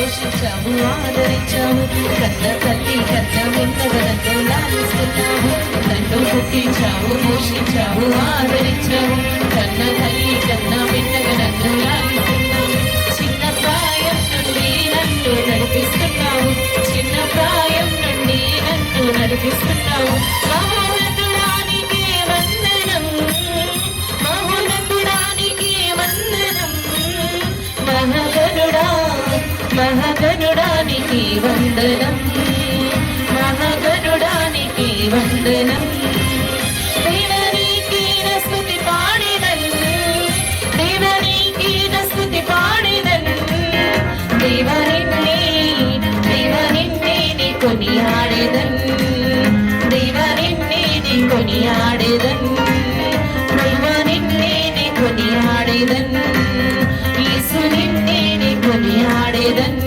పోషించావు ఆదరించావు కన్న తల్లి కన్న విన్నగా నన్ను లాలిస్తున్నావు నన్ను పుట్టించావు పోషించావు ఆదరించావు కన్న తల్లి కన్న విన్నగా నన్ను లాలిస్తున్నావు చిన్న ప్రాయం నుండి నన్ను నడిపిస్తున్నావు చిన్న ప్రాయం నుండి నన్ను నడిపిస్తున్నావు మహోన్నతుడానికి వందనం మహోన్నతుడానికి వందనం మహాగణుడా మహాగణుడానికి వందనం మహాగణుడానికి వందనం దేవనికి స్తుతి పాడెదన్ దేవనికి స్తుతి పాడెదన్ దేవనిన్నే కొనియాడెదన్ దేవనిన్నే కొనియాడెదన్ దేవనిన్నే కొనియాడెదన్ యేసు నిన్నే కొనియాడెదన్